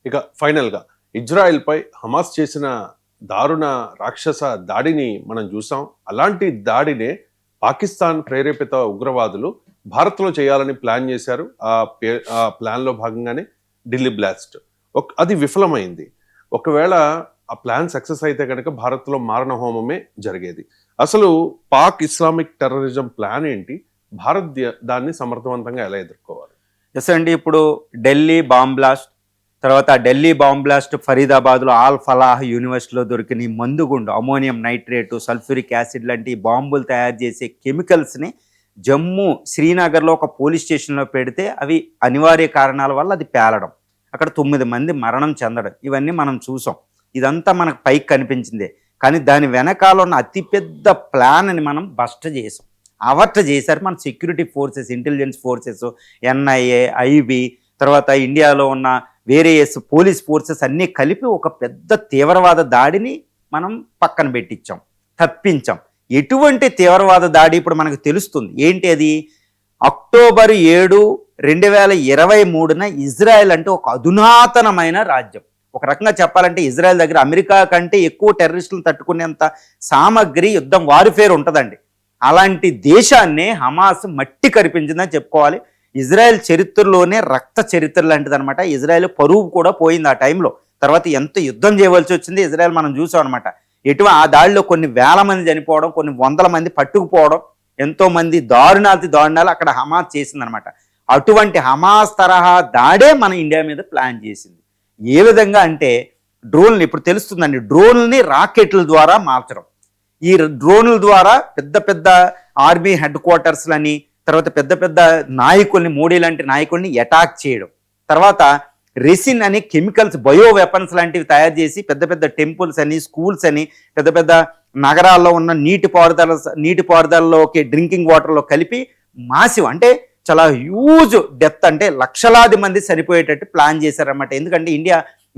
ఇక ఫైనల్‌గా ఇజ్రాయెల్‌పై హమాస్ చేసిన దారుణ రాక్షస దాడిని మనం చూసాం. అలాంటి దాడినే పాకిస్తాన్ ప్రేరేపిత ఉగ్రవాదులు భారత్‌లో చేయాలని ప్లాన్ చేశారు. ఆ ప్లాన్‌లో భాగంగానే ఢిల్లీ బ్లాస్ట్. అది విఫలమైంది. ఒకవేళ ఆ ప్లాన్ సక్సెస్ అయితే గనక భారత్‌లో మారణ హోమమే జరిగేది. అసలు పాక్ ఇస్లామిక్ టెర్రరిజం ప్లాన్ ఏంటి? భారత్ దాన్ని సమర్థవంతంగా ఎలా ఎదుర్కోవాలి? ఎస్ అండి. ఇప్పుడు ఢిల్లీ బాంబ్ బ్లాస్ట్, తర్వాత Delhi bomb blast ఫరీదాబాద్లో all Falah యూనివర్సిటీలో దొరికిన ఈ మందుగుండు అమోనియం నైట్రేటు, సల్ఫ్యూరిక్ యాసిడ్ లాంటి బాంబులు తయారు చేసే కెమికల్స్ని జమ్మూ శ్రీనగర్లో ఒక పోలీస్ స్టేషన్లో పెడితే అవి అనివార్య కారణాల వల్ల అది పేలడం, అక్కడ 9 మంది మరణం చెందడం, ఇవన్నీ మనం చూసాం. ఇదంతా మనకు పైకి కనిపించిందే, కానీ దాని వెనకాల ఉన్న అతిపెద్ద ప్లాన్ అని మనం బస్ట్ చేసాం, అవర్ట్ చేశారు మన security forces, intelligence forces, NIA, IB, తర్వాత ఇండియాలో ఉన్న వేరియస్ పోలీస్ ఫోర్సెస్ అన్నీ కలిపి ఒక పెద్ద తీవ్రవాద దాడిని మనం పక్కన పెట్టించాం, తప్పించాం. ఎటువంటి తీవ్రవాద దాడి ఇప్పుడు మనకు తెలుస్తుంది. ఏంటి అది? అక్టోబర్ 7, 2023న ఇజ్రాయెల్ అంటే ఒక అధునాతనమైన రాజ్యం. ఒక రకంగా చెప్పాలంటే ఇజ్రాయెల్ దగ్గర అమెరికా కంటే ఎక్కువ టెర్రరిస్టులను తట్టుకునేంత సామగ్రి, యుద్ధం వారిఫేర్ ఉంటుందండి. అలాంటి దేశాన్ని హమాస్ మట్టి కరిపించిందని చెప్పుకోవాలి. ఇజ్రాయెల్ చరిత్రలోనే రక్త చరిత్ర లాంటిదనమాట. ఇజ్రాయెల్ పరువు కూడా పోయింది ఆ టైంలో. తర్వాత ఎంత యుద్ధం చేయవలసి వచ్చింది ఇజ్రాయెల్ మనం చూసాం అనమాట. ఆ దాడిలో కొన్ని వేల మంది చనిపోవడం, కొన్ని వందల మంది పట్టుకుపోవడం, ఎంతోమంది దారుణాలు అక్కడ హమాస్ చేసిందనమాట. అటువంటి హమాస్ తరహా దాడే మన ఇండియా మీద ప్లాన్ చేసింది. ఏ విధంగా అంటే డ్రోన్లు, ఇప్పుడు తెలుస్తుందండి, డ్రోన్లని రాకెట్ల ద్వారా మార్చడం. ఈ డ్రోన్ల ద్వారా పెద్ద పెద్ద ఆర్మీ హెడ్ క్వార్టర్స్లని, తర్వాత పెద్ద పెద్ద నాయకుల్ని, మోడీ లాంటి నాయకుల్ని అటాక్ చేయడం, తర్వాత రెసిన్ అని కెమికల్స్, బయో వెపన్స్ లాంటివి తయారు చేసి పెద్ద పెద్ద టెంపుల్స్ అని, స్కూల్స్ అని, పెద్ద పెద్ద నగరాల్లో ఉన్న నీటిపారుదలలోకి డ్రింకింగ్ వాటర్లో కలిపి మాసివ్, అంటే చాలా హ్యూజ్ డెత్, అంటే లక్షలాది మంది చనిపోయేటట్టు ప్లాన్ చేశారన్నమాట. ఎందుకంటే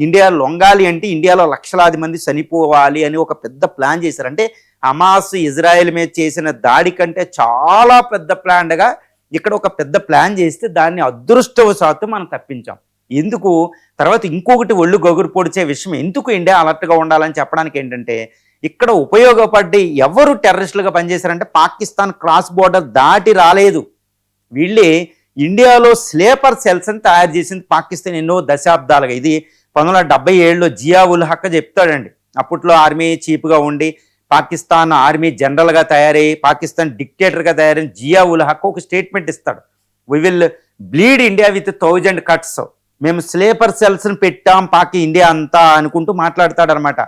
ఇండియా లొంగాలి అంటే ఇండియాలో లక్షలాది మంది చనిపోవాలి అని ఒక పెద్ద ప్లాన్ చేశారు. అంటే హమాస్ ఇజ్రాయెల్ మీద చేసిన దాడి కంటే చాలా పెద్ద ప్లాన్గా ఇక్కడ ఒక పెద్ద ప్లాన్ చేస్తే దాన్ని అదృష్టవశాత్తు మనం తప్పించాం. ఎందుకు? తర్వాత ఇంకొకటి ఒళ్ళు గగురు పొడిచే విషయం, ఎందుకు ఇండియా అలర్ట్గా ఉండాలని చెప్పడానికి ఏంటంటే, ఇక్కడ ఉపయోగపడి ఎవరు టెర్రరిస్టులుగా పనిచేశారంటే పాకిస్తాన్ క్రాస్ బోర్డర్ దాటి రాలేదు. వీళ్ళే ఇండియాలో స్లీపర్ సెల్స్ అని తయారు చేసింది పాకిస్తాన్ ఎన్నో దశాబ్దాలుగా. ఇది 1977లో జియా ఉల్ హక్ చెప్తాడండి. అప్పట్లో ఆర్మీ చీఫ్గా ఉండి పాకిస్తాన్ ఆర్మీ జనరల్గా తయారయ్యి పాకిస్తాన్ డిక్టేటర్గా తయారైన జియా ఉల్ హక్ ఒక స్టేట్మెంట్ ఇస్తాడు. We will bleed India with 1000 cuts. మేము స్లీపర్ సెల్స్ని పెట్టాం ఇండియా అంతా అనుకుంటూ మాట్లాడతాడు అనమాట.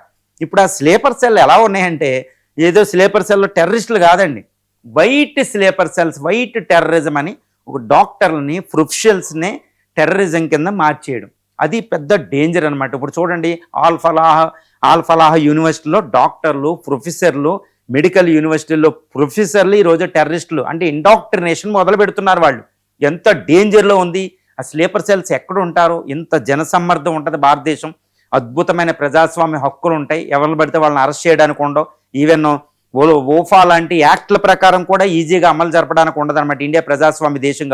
ఇప్పుడు ఆ స్లీపర్ సెల్ ఎలా ఉన్నాయంటే, ఏదో స్లీపర్ సెల్లో టెర్రరిస్టులు కాదండి, white sleeper cells, white terrorism అని ఒక డాక్టర్లని, ప్రొఫెషనల్స్ని టెర్రరిజం కింద మార్చేయడం, అది పెద్ద డేంజర్ అనమాట. ఇప్పుడు చూడండి, ఆల్ ఫలాహ్ యూనివర్సిటీలో డాక్టర్లు, ప్రొఫెసర్లు, మెడికల్ యూనివర్సిటీల్లో ప్రొఫెసర్లు ఈరోజు టెర్రరిస్టులు, అంటే ఇండాక్ట్రినేషన్ మొదలు పెడుతున్నారు వాళ్ళు. ఎంత డేంజర్లో ఉంది. ఆ స్లీపర్ సెల్స్ ఎక్కడ ఉంటారు? ఇంత జనసమ్మర్దం ఉంటుంది భారతదేశం, అద్భుతమైన ప్రజాస్వామ్య హక్కులు ఉంటాయి, ఎవరిని పడితే వాళ్ళని అరెస్ట్ చేయడానికి ఉండవు, ఈవెన్ ఓఫా లాంటి యాక్ట్ల ప్రకారం కూడా ఈజీగా అమలు జరపడానికి ఉండదన్నమాట. ఇండియా ప్రజాస్వామ్య దేశం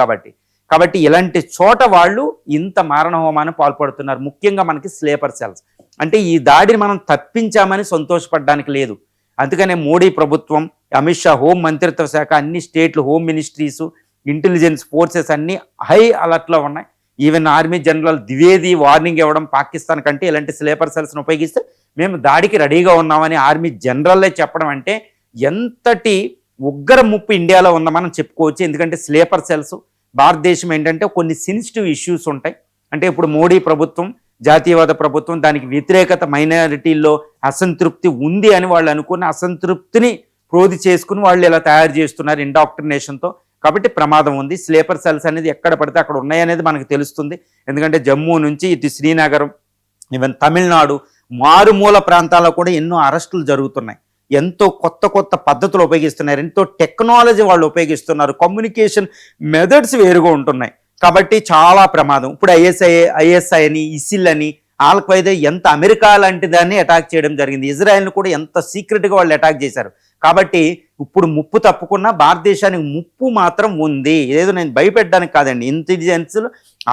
కాబట్టి ఇలాంటి చోట వాళ్ళు ఇంత మారణ హోమాన్ని పాల్పడుతున్నారు. ముఖ్యంగా మనకి స్లీపర్ సెల్స్ అంటే ఈ దాడిని మనం తప్పించామని సంతోషపడడానికి లేదు. అందుకనే మోడీ ప్రభుత్వం, అమిత్ షా హోం మంత్రిత్వ శాఖ, అన్ని స్టేట్లు హోమ్ మినిస్ట్రీసు, ఇంటెలిజెన్స్ ఫోర్సెస్ అన్నీ హై అలర్ట్లో ఉన్నాయి. Even army general Dwivedi warning ఇవ్వడం, పాకిస్తాన్ కంటే ఇలాంటి స్లీపర్ సెల్స్ని ఉపయోగిస్తే మేము దాడికి రెడీగా ఉన్నామని ఆర్మీ జనరల్లే చెప్పడం అంటే ఎంతటి ఉగ్ర ముప్పు ఇండియాలో ఉందో మనం చెప్పుకోవచ్చు. ఎందుకంటే స్లీపర్ సెల్స్, భారతదేశం ఏంటంటే కొన్ని సెన్సిటివ్ ఇష్యూస్ ఉంటాయి. అంటే ఇప్పుడు మోడీ ప్రభుత్వం, జాతీయవాద ప్రభుత్వం, దానికి వ్యతిరేకత, మైనారిటీల్లో అసంతృప్తి ఉంది అని వాళ్ళు అనుకున్న అసంతృప్తిని ప్రోధి చేసుకుని వాళ్ళు ఇలా తయారు చేస్తున్నారు ఇండాక్ట్రినేషన్తో. కాబట్టి ప్రమాదం ఉంది. స్లీపర్ సెల్స్ అనేది ఎక్కడ పడితే అక్కడ ఉన్నాయనేది మనకు తెలుస్తుంది. ఎందుకంటే జమ్మూ నుంచి ఇటు శ్రీనగరం, ఈవెన్ తమిళనాడు మారుమూల ప్రాంతాల్లో కూడా ఎన్నో అరెస్టులు జరుగుతున్నాయి. ఎంతో కొత్త పద్ధతులు ఉపయోగిస్తున్నారు, ఎంతో టెక్నాలజీ వాళ్ళు ఉపయోగిస్తున్నారు, కమ్యూనికేషన్ మెథడ్స్ వేరుగా ఉంటున్నాయి. కాబట్టి చాలా ప్రమాదం. ఇప్పుడు ఐఎస్ఐ అని, ఇసిల్ అని, ఆల్ ఖైదా ఎంత అమెరికా లాంటి దాన్ని అటాక్ చేయడం జరిగింది. ఇజ్రాయెల్ని కూడా ఎంత సీక్రెట్గా వాళ్ళు అటాక్ చేశారు. కాబట్టి ఇప్పుడు ముప్పు తప్పుకున్నా భారతదేశానికి ముప్పు మాత్రం ఉంది. ఏదో నేను భయపెట్టడానికి కాదండి, ఇంటెలిజెన్స్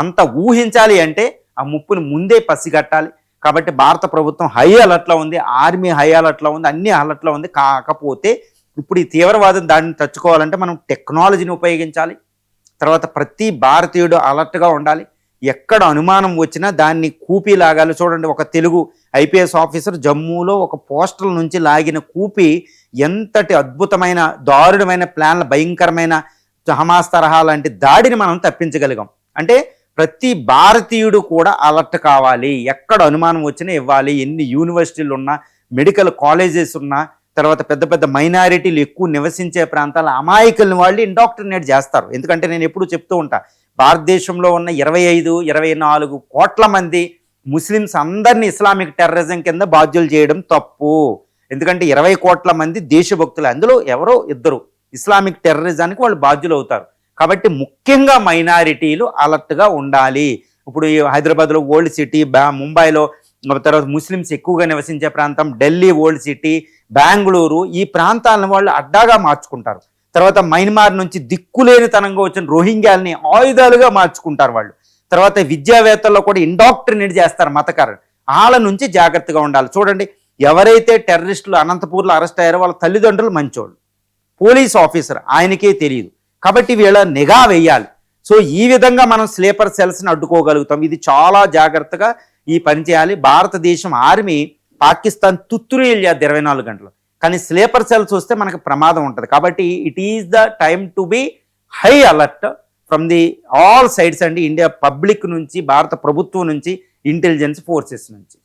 అంత ఊహించాలి అంటే ఆ ముప్పుని ముందే పసిగట్టాలి. కాబట్టి భారత ప్రభుత్వం హై అలర్ట్లో ఉంది, ఆర్మీ హై అలర్ట్లో ఉంది, అన్ని అలర్ట్లో ఉంది. కాకపోతే ఇప్పుడు ఈ తీవ్రవాదం దాన్ని తట్టుకోవాలంటే మనం టెక్నాలజీని ఉపయోగించాలి. తర్వాత ప్రతి భారతీయుడు అలర్ట్గా ఉండాలి. ఎక్కడ అనుమానం వచ్చినా దాన్ని కూపి లాగాలి. చూడండి, ఒక తెలుగు ఐపీఎస్ ఆఫీసర్ జమ్మూలో ఒక పోస్టల్ నుంచి లాగిన కూపి ఎంతటి అద్భుతమైన దారుణమైన ప్లాన్ల, భయంకరమైన హమాస్ తరహా లాంటి దాడిని మనం తప్పించగలిగాం. అంటే ప్రతి భారతీయుడు కూడా అలర్ట్ కావాలి. ఎక్కడ అనుమానం వచ్చినా ఇవ్వాలి. ఎన్ని యూనివర్సిటీలు ఉన్నా, మెడికల్ కాలేజెస్ ఉన్నా, తర్వాత పెద్ద పెద్ద మైనారిటీలు ఎక్కువ నివసించే ప్రాంతాల అమాయకుల్ని వాళ్ళు ఇండాక్ట్రినేట్ చేస్తారు. ఎందుకంటే నేను ఎప్పుడు చెప్తూ ఉంటా, భారతదేశంలో ఉన్న 25-24 కోట్ల మంది ముస్లిమ్స్ అందరినీ ఇస్లామిక్ టెర్రరిజం కింద బాధ్యులు చేయడం తప్పు. ఎందుకంటే 20 కోట్ల మంది దేశభక్తులు, అందులో ఎవరో ఇద్దరు ఇస్లామిక్ టెర్రరిజానికి వాళ్ళు బాధ్యులు అవుతారు. కాబట్టి ముఖ్యంగా మైనారిటీలు అలర్ట్గా ఉండాలి. ఇప్పుడు ఈ హైదరాబాద్లో ఓల్డ్ సిటీ, ముంబైలో, తర్వాత ముస్లిమ్స్ ఎక్కువగా నివసించే ప్రాంతం ఢిల్లీ, ఓల్డ్ సిటీ, బెంగళూరు, ఈ ప్రాంతాలను వాళ్ళు అడ్డాగా మార్చుకుంటారు. తర్వాత మయన్మార్ నుంచి దిక్కులేనితనంగా వచ్చిన రోహింగ్యాల్ని ఆయుధాలుగా మార్చుకుంటారు వాళ్ళు. తర్వాత విద్యావేత్తల్లో కూడా ఇండాక్ట్రినేట్ చేస్తారు మతకారులు. వాళ్ళ నుంచి జాగ్రత్తగా ఉండాలి. చూడండి, ఎవరైతే టెర్రరిస్టులు అనంతపూర్లో అరెస్ట్ అయ్యారో వాళ్ళ తల్లిదండ్రులు మంచోళ్ళు, పోలీస్ ఆఫీసర్ ఆయనకే తెలియదు. కాబట్టి వీళ్ళ నిఘా వేయాలి. సో ఈ విధంగా మనం స్లీపర్ సెల్స్ని అడ్డుకోగలుగుతాం. ఇది చాలా జాగ్రత్తగా ఈ పని చేయాలి. భారతదేశం ఆర్మీ పాకిస్తాన్ తుత్తురీలు చేద్ది 24 గంటలు, కానీ స్లీపర్ సెల్స్ వస్తే మనకు ప్రమాదం ఉంటుంది. కాబట్టి it is the time to be high alert from the all sides అండి. ఇండియా పబ్లిక్ నుంచి, భారత ప్రభుత్వం నుంచి, ఇంటెలిజెన్స్ ఫోర్సెస్ నుంచి.